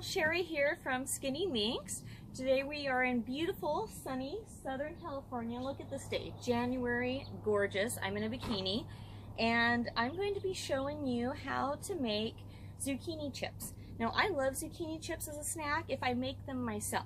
Sherry here from Skinny Minx. Today we are in beautiful, sunny Southern California. Look at this day, January, gorgeous. I'm in a bikini and I'm going to be showing you how to make zucchini chips. Now I love zucchini chips as a snack if I make them myself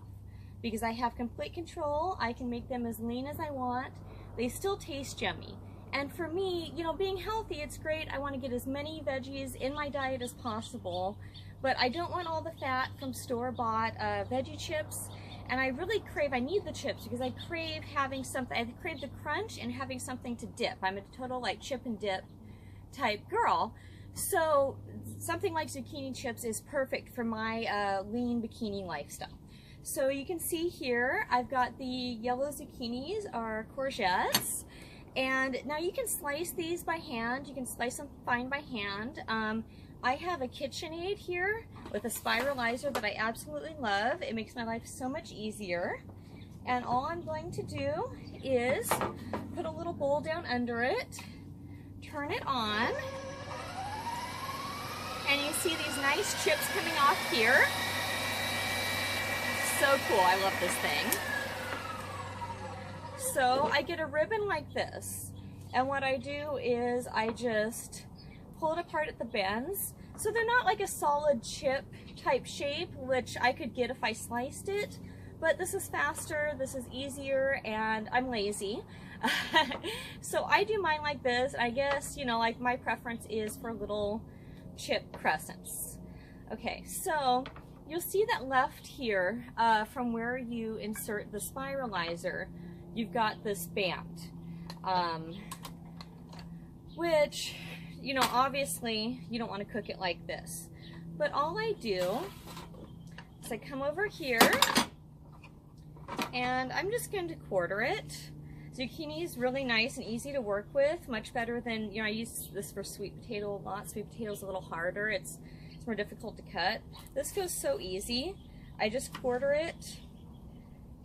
because I have complete control. I can make them as lean as I want. They still taste yummy. And for me, you know, being healthy, it's great. I want to get as many veggies in my diet as possible, but I don't want all the fat from store-bought veggie chips. And I really crave, I need the chips because I crave having something, I crave the crunch and having something to dip. I'm a total like chip and dip type girl. So something like zucchini chips is perfect for my lean bikini lifestyle. So you can see here, I've got the yellow zucchinis, or courgettes. And now you can slice these by hand. You can slice them fine by hand. I have a KitchenAid here with a spiralizer that I absolutely love. It makes my life so much easier. And all I'm going to do is put a little bowl down under it, turn it on, and you see these nice chips coming off here. So cool, I love this thing. So I get a ribbon like this, and what I do is I just pull it apart at the bends. So they're not like a solid chip type shape, which I could get if I sliced it, but this is faster, this is easier, and I'm lazy. So I do mine like this. I guess, you know, like my preference is for little chip crescents. Okay, so you'll see that left here from where you insert the spiralizer, you've got this band, which, you know, obviously you don't want to cook it like this. But all I do is I come over here and I'm just going to quarter it. Zucchini is really nice and easy to work with, much better than, you know, I use this for sweet potato a lot. Sweet potato is a little harder. It's more difficult to cut. This goes so easy. I just quarter it.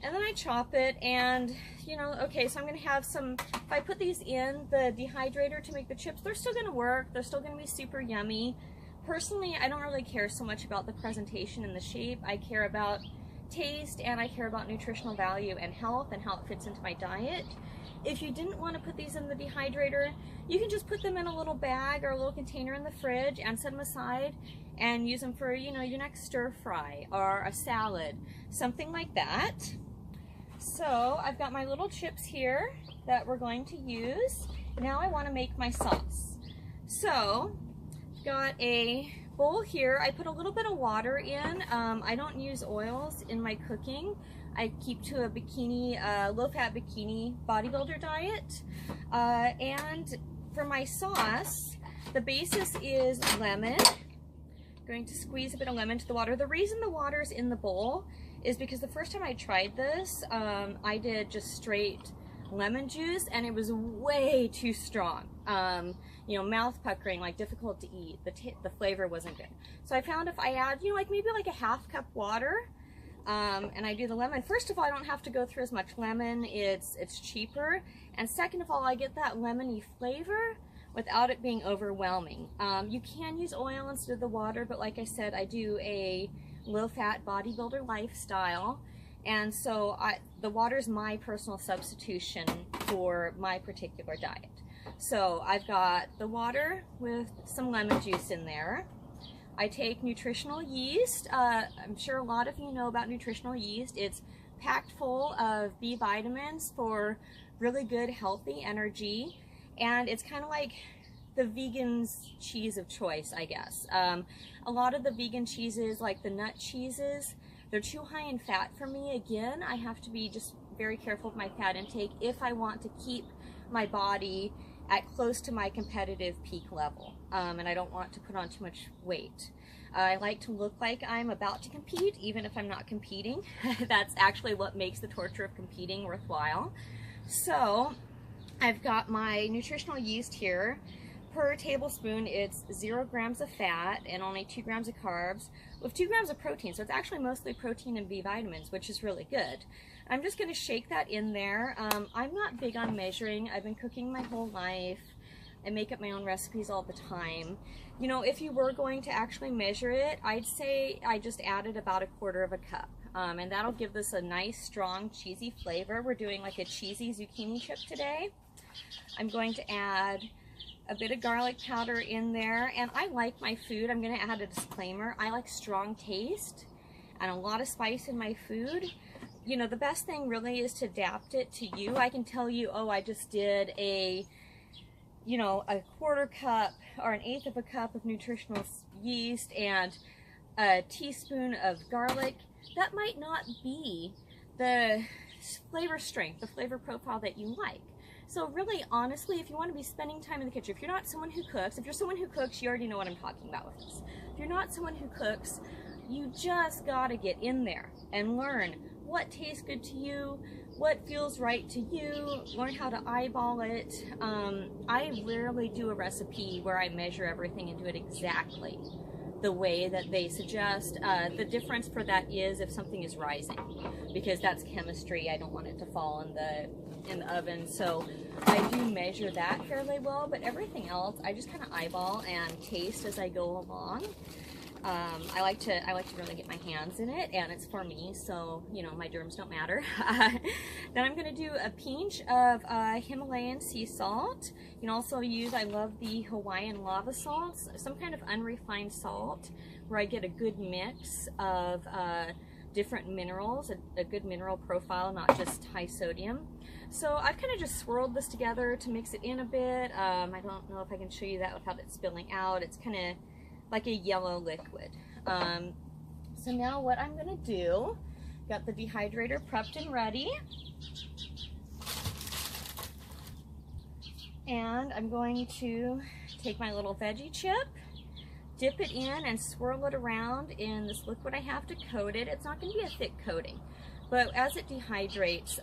And then I chop it, and, you know, okay, so I'm going to have some, if I put these in the dehydrator to make the chips, they're still going to work. They're still going to be super yummy. Personally, I don't really care so much about the presentation and the shape. I care about taste, and I care about nutritional value and health and how it fits into my diet. If you didn't want to put these in the dehydrator, you can just put them in a little bag or a little container in the fridge and set them aside and use them for, you know, your next stir fry or a salad, something like that. So I've got my little chips here that we're going to use. Now I want to make my sauce. So I've got a bowl here. I put a little bit of water in. I don't use oils in my cooking. I keep to a bikini, low-fat bikini bodybuilder diet. And for my sauce, the basis is lemon. I'm going to squeeze a bit of lemon to the water. The reason the water is in the bowl is because the first time I tried this, I did just straight lemon juice and it was way too strong. You know, mouth puckering, like difficult to eat. The flavor wasn't good. So I found if I add, you know, like maybe like a half cup water, and I do the lemon. First of all, I don't have to go through as much lemon. It's cheaper. And second of all, I get that lemony flavor without it being overwhelming. You can use oil instead of the water, but like I said, I do a low-fat bodybuilder lifestyle, and so the water is my personal substitution for my particular diet. So I've got the water with some lemon juice in there. I take nutritional yeast. I'm sure a lot of you know about nutritional yeast. It's packed full of B vitamins for really good, healthy energy, and it's kind of like the vegan's cheese of choice, I guess. A lot of the vegan cheeses, like the nut cheeses, they're too high in fat for me. Again, I have to be just very careful with my fat intake if I want to keep my body at close to my competitive peak level. And I don't want to put on too much weight. I like to look like I'm about to compete, even if I'm not competing. That's actually what makes the torture of competing worthwhile. So I've got my nutritional yeast here. Per tablespoon, it's 0 grams of fat and only 2 grams of carbs with 2 grams of protein. So it's actually mostly protein and B vitamins, which is really good. I'm just going to shake that in there. I'm not big on measuring. I've been cooking my whole life. I make up my own recipes all the time. You know, if you were going to actually measure it, I'd say I just added about 1/4 cup. And that'll give this a nice, strong, cheesy flavor. We're doing like a cheesy zucchini chip today. I'm going to add a bit of garlic powder in there. And I like my food, I'm going to add a disclaimer, I like strong taste and a lot of spice in my food. You know, the best thing really is to adapt it to you. I can tell you, oh, I just did a, you know, 1/4 cup or 1/8 cup of nutritional yeast and a teaspoon of garlic. That might not be the flavor strength, the flavor profile that you like. So really, honestly, if you want to be spending time in the kitchen, if you're not someone who cooks, if you're someone who cooks, you already know what I'm talking about with this. If you're not someone who cooks, you just gotta get in there and learn what tastes good to you, what feels right to you, learn how to eyeball it. I rarely do a recipe where I measure everything and do it exactly the way that they suggest. The difference for that is if something is rising, because that's chemistry. I don't want it to fall in the oven, so I do measure that fairly well, but everything else I just kind of eyeball and taste as I go along. I like to really get my hands in it, and it's for me, so you know my germs don't matter. Then I'm going to do a pinch of Himalayan sea salt. You can also use, I love the Hawaiian lava salts, some kind of unrefined salt where I get a good mix of different minerals, a good mineral profile, not just high sodium. So I've kind of just swirled this together to mix it in a bit. I don't know if I can show you that without it spilling out. It's kind of like a yellow liquid. So now what I'm gonna do, got the dehydrator prepped and ready. And I'm going to take my little veggie chip, dip it in and swirl it around in this liquid I have to coat it. It's not gonna be a thick coating, but as it dehydrates,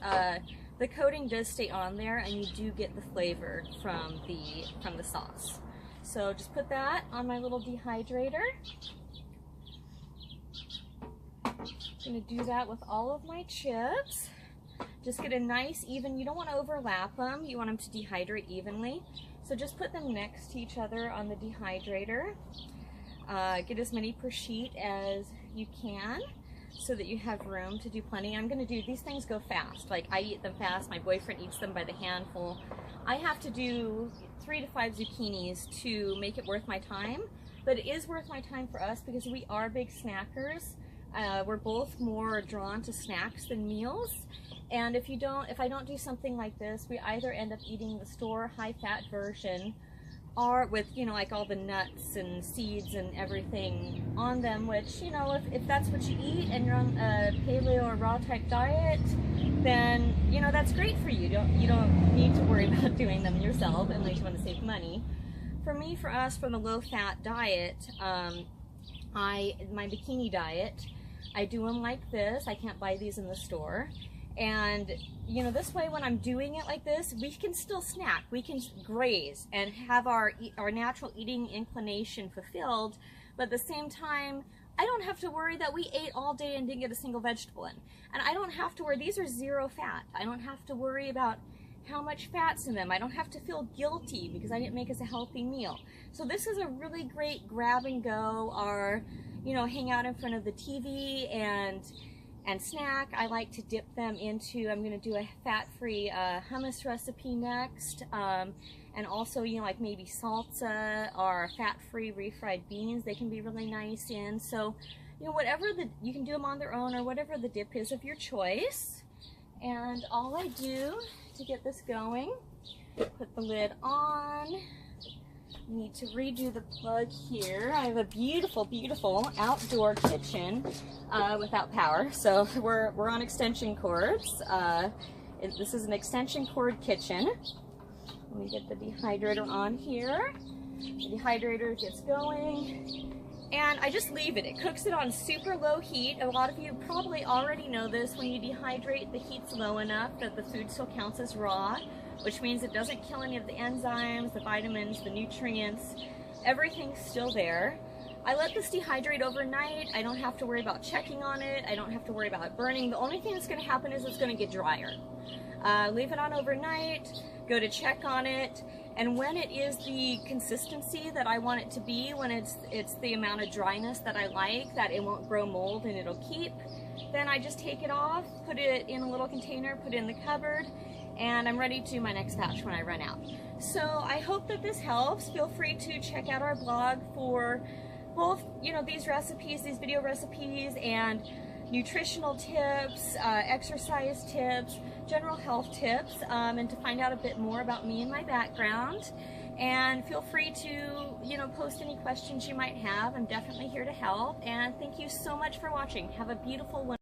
the coating does stay on there and you do get the flavor from the sauce. So just put that on my little dehydrator. I'm gonna do that with all of my chips. Just get a nice even, you don't want to overlap them, you want them to dehydrate evenly. So just put them next to each other on the dehydrator. Get as many per sheet as you can so that you have room to do plenty. I'm gonna do, these things go fast. Like I eat them fast, my boyfriend eats them by the handful. I have to do 3 to 5 zucchinis to make it worth my time, but it is worth my time for us because we are big snackers. We're both more drawn to snacks than meals, and if I don't do something like this, we either end up eating the store high-fat version or with, you know, like all the nuts and seeds and everything on them, which, you know, if that's what you eat and you're on a paleo or raw type diet, then, you know, that's great for you. You don't need to worry about doing them yourself unless you want to save money. For me, for us, for the low-fat diet, my bikini diet, I do them like this. I can't buy these in the store. And, you know, this way when I'm doing it like this, we can still snack. We can graze and have our natural eating inclination fulfilled. But at the same time, I don't have to worry that we ate all day and didn't get a single vegetable in. And I don't have to worry, these are 0 fat. I don't have to worry about how much fat's in them. I don't have to feel guilty because I didn't make us a healthy meal. So this is a really great grab and go, or, you know, hang out in front of the TV and snack. I like to dip them into, I'm going to do a fat-free hummus recipe next, and also, you know, like maybe salsa or fat-free refried beans, they can be really nice in. So, you know, whatever you can do them on their own or whatever the dip is of your choice. And all I do to get this going, put the lid on. Need to redo the plug here. I have a beautiful, beautiful outdoor kitchen without power, so we're on extension cords. This is an extension cord kitchen. Let me get the dehydrator on here. The dehydrator gets going, and I just leave it. It cooks it on super low heat. A lot of you probably already know this. When you dehydrate, the heat's low enough that the food still counts as raw, which means it doesn't kill any of the enzymes, the vitamins, the nutrients. Everything's still there. I let this dehydrate overnight. I don't have to worry about checking on it. I don't have to worry about it burning. The only thing that's going to happen is it's going to get drier. Leave it on overnight, go to check on it, And when it is the consistency that I want it to be, when it's the amount of dryness that I like, that it won't grow mold and it'll keep, then I just take it off, put it in a little container, put it in the cupboard, and I'm ready to do my next batch when I run out. So I hope that this helps. Feel free to check out our blog for both, you know, these recipes, these video recipes, and nutritional tips, exercise tips, general health tips, and to find out a bit more about me and my background. And feel free to, you know, post any questions you might have. I'm definitely here to help. And thank you so much for watching. Have a beautiful one.